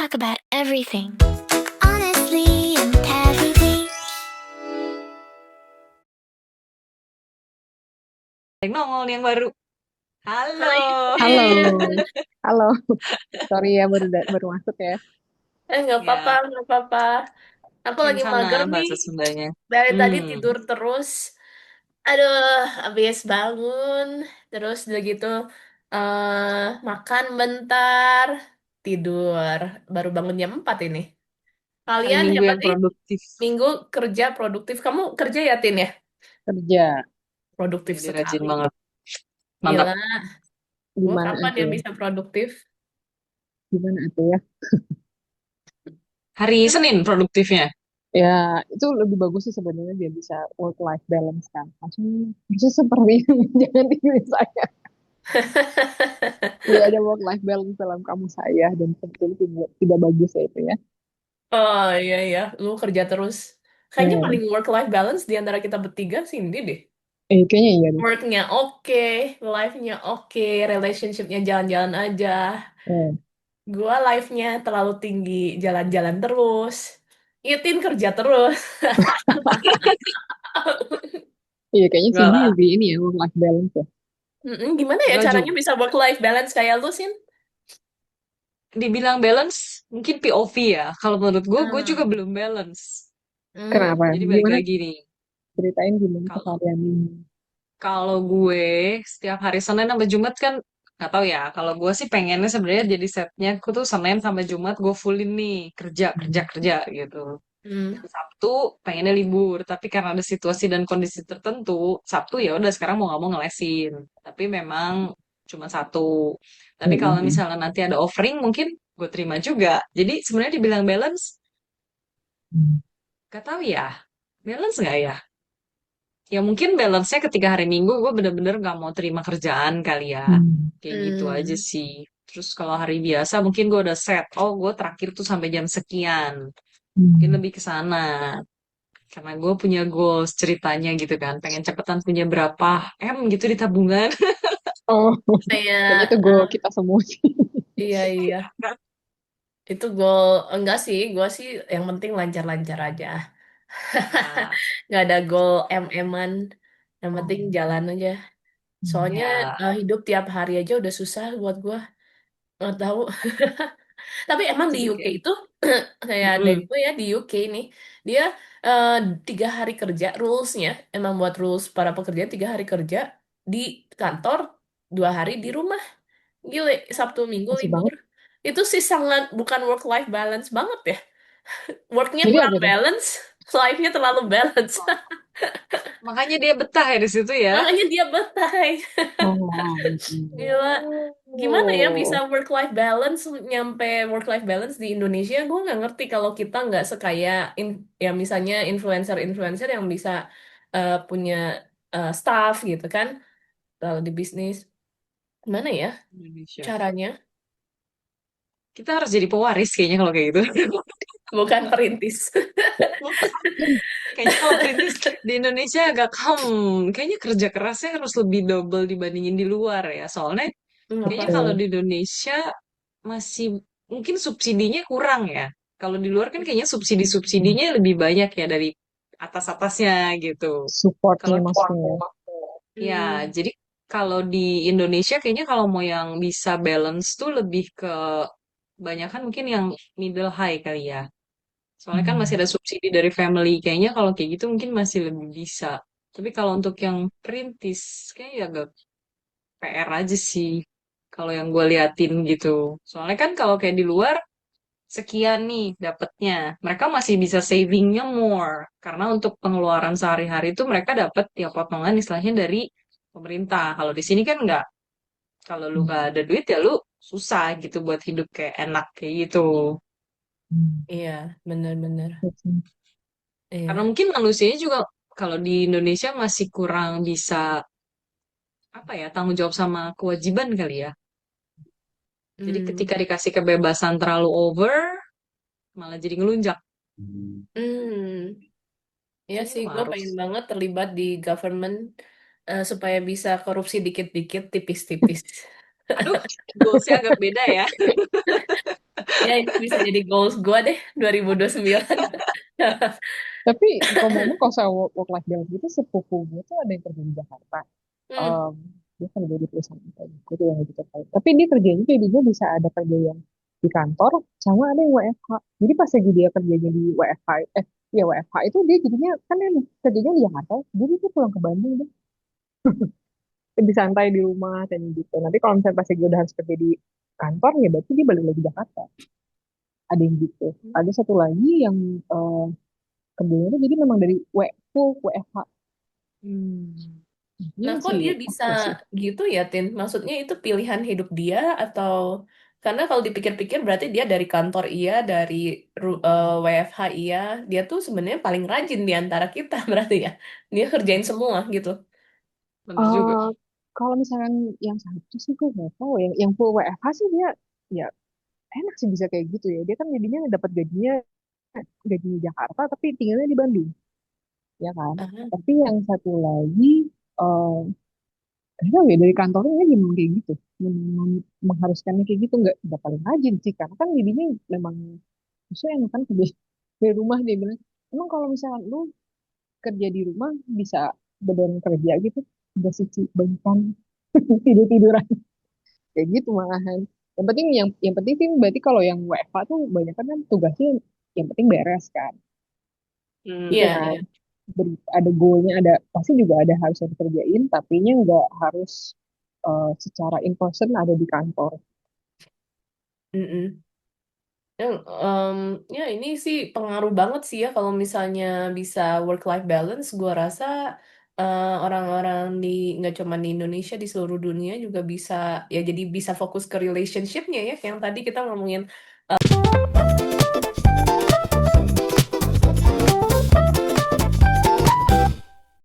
talk about everything. Honestly and casually. Nongol nih yang baru. Halo. Hai, Halo, Vin. halo. Sorry ya baru masuk ya. Nggak apa-apa, Ya, nggak apa-apa. Aku mungkin lagi sana mager nih. bahasa Sundanya. Dari tadi Hmm, tidur terus. Aduh, habis bangun. Terus udah gitu makan bentar. Tidur. Baru bangun jam 4 ini. hari Kalian Minggu hebat, yang produktif. minggu kerja produktif. Kamu kerja ya, Tin ya? Kerja. Produktif Ya, dia rajin sekali. banget. Mantap. Gila, gue Gimana kapan tuh ya ya? bisa produktif? Gimana tuh ya? Hari Senin produktifnya. Ya, itu lebih bagus sih sebenarnya dia bisa work life balance kan. Maksudnya seperti itu, jangan dipilih saya. Tidak ada work life balance dalam kamu saya dan sebetulnya tidak bagus ya itu ya. Oh iya iya, lu kerja terus. Kayaknya Ya, paling work life balance di antara kita bertiga sih ini deh. kayaknya iya deh. Worknya oke, life-nya oke, relationship-nya jalan-jalan aja. Ya, Gua life-nya terlalu tinggi, jalan-jalan terus. Itin kerja terus. iya kayaknya Enggak Cindy lah. lebih ini ya work life balance ya. Gimana ya Enggak caranya juga. bisa work life balance kayak lu, Sin? Dibilang balance, mungkin POV ya. Kalau menurut gue juga Hmm. belum balance. Kenapa? Jadi balik Gimana? lagi nih. Ceritain gimana Kalau keseharian ini. Kalau gue setiap hari Senin sampai Jumat kan nggak tahu ya. Kalau gue sih pengennya sebenarnya jadi setnya aku tuh Senin sampai Jumat gue fullin nih kerja kerja kerja gitu. Hmm. Sabtu pengennya libur, tapi karena ada situasi dan kondisi tertentu, Sabtu ya udah sekarang mau nggak mau ngelesin. Tapi memang cuma satu. Tapi kalau Mm-mm. misalnya nanti ada offering mungkin gue terima juga. Jadi sebenarnya dibilang balance, gak tahu ya. Balance nggak ya? Ya mungkin balance-nya ketika hari Minggu gue bener-bener gak mau terima kerjaan kali ya. Hmm. Kayak gitu aja Hmm. sih. Terus kalau hari biasa mungkin gue udah set. Oh gue terakhir tuh sampai jam sekian. Mungkin Hmm. lebih ke sana. Karena gue punya goals ceritanya gitu kan. Pengen cepetan punya berapa M gitu di tabungan. Oh, kayaknya Kayak itu goal kita semua sih. iya iya. Itu goal enggak sih, gua sih yang penting lancar-lancar aja. Ya, Nggak ada goal MM-an. Yang penting Oh, jalan aja. Soalnya ya. hidup tiap hari aja udah susah buat gua. Nggak tahu. Tapi emang di Jadi UK kayak, itu kayak adek mm-mm. gue ya di UK nih, dia eh, 3 hari kerja rulesnya. Emang buat rules para pekerja 3 hari kerja di kantor, 2 hari di rumah. Gile, Sabtu Minggu masih libur. banget. Itu sih sangat bukan work life balance banget ya. Worknya Jadi kurang apa tuh? balance, life-nya terlalu balance. Makanya dia betah ya di situ ya. Makanya dia betai. Oh, gitu. Gila. Gimana ya bisa Oh. work life balance nyampe work life balance di Indonesia? Gue nggak ngerti kalau kita nggak sekaya ya misalnya influencer-influencer yang bisa punya staff gitu kan. Kalau di bisnis, gimana ya Indonesia. caranya? Kita harus jadi pewaris kayaknya kalau kayak gitu. Bukan perintis. Kayaknya kalau perintis di Indonesia agak kayaknya kerja kerasnya harus lebih double dibandingin di luar ya. Soalnya kayaknya kalau Betul. di Indonesia masih mungkin subsidinya kurang ya. Kalau di luar kan kayaknya subsidi-subsidinya lebih banyak ya dari atas-atasnya gitu. Kalau Supportnya maksudnya. ya, Hmm. jadi kalau di Indonesia kayaknya kalau mau yang bisa balance tuh lebih ke banyakan mungkin yang middle high kali ya. Soalnya kan masih Hmm. ada subsidi dari family. Kayaknya kalau kayak gitu mungkin masih lebih bisa. Tapi kalau untuk yang perintis, kayaknya agak PR aja sih. Kalau yang gue liatin gitu. Soalnya kan kalau kayak di luar, sekian nih dapetnya. Mereka masih bisa savingnya more. Karena untuk pengeluaran sehari-hari itu mereka dapat ya potongan istilahnya dari pemerintah. Kalau di sini kan nggak. Kalau lu nggak ada duit ya lu susah gitu buat hidup kayak enak kayak gitu. Hmm. Iya, bener-bener. Betul. Karena Iya. mungkin manusianya juga kalau di Indonesia masih kurang bisa apa ya tanggung jawab sama kewajiban kali ya. Jadi Hmm. ketika dikasih kebebasan terlalu over, malah jadi ngelunjak. Hmm. Iya Kayaknya sih, itu gue harus. pengen banget terlibat di government supaya bisa korupsi dikit-dikit, tipis-tipis. Aduh, goalsnya agak beda ya. Ya, itu bisa jadi goals gue deh 2029. Tapi ngomong-ngomong kalau soal work life balance gitu, sepupunya tuh ada yang kerja di Jakarta. Hmm. Em, dia kerja di perusahaan apa gitu, itu yang gitu kan. Tapi dia kerjanya jadinya bisa ada kerja yang di kantor, sama ada yang WFH. Jadi pas lagi dia kerjanya di WFH, ya WFH itu dia jadinya kan dia kerjanya di Jakarta, jadi dia pulang ke Bandung deh, lebih santai di rumah dan gitu. Nanti kalau misalnya pas lagi udah harus kerja di kantor, ya berarti dia balik lagi Jakarta. Ada yang gitu. Ada satu lagi yang eh, kerjanya tuh jadi memang dari full WFH. Hmm. Dia Nah, kok masih dia bisa oke sih. gitu ya, Tin? Maksudnya itu pilihan hidup dia atau karena kalau dipikir-pikir berarti dia dari kantor iya, dari WFH iya, dia tuh sebenarnya paling rajin di antara kita berarti ya. Dia kerjain semua gitu. Bener juga. Eh, kalau misalkan yang satu sih gue nggak tahu. Yang full WFH sih dia ya enak sih bisa kayak gitu ya. Dia kan jadinya dapat gaji Jakarta tapi tinggalnya di Bandung, ya kan. Ah, Tapi yang satu lagi eh nggak tahu ya dari kantornya gimana kayak gitu. Mengharuskannya kayak gitu nggak paling rajin sih karena kan jadinya memang maksudnya yang kan kerja dari rumah dia bilang. Emang kalau misalkan lu kerja di rumah bisa beban kerja gitu, udah sih banyak tidur tiduran kayak gitu malahan. Yang penting sih berarti kalau yang WFH tuh banyak kan tugasnya yang penting beres kan. Itu iya, kan iya. ada goalnya, ada pasti juga ada harus yang dikerjain, tapi nya nggak harus secara in person ada di kantor. Mm-mm. Yang, ya ini sih pengaruh banget sih ya kalau misalnya bisa work life balance, gua rasa orang-orang di nggak cuma di Indonesia di seluruh dunia juga bisa ya jadi bisa fokus ke relationshipnya ya yang tadi kita ngomongin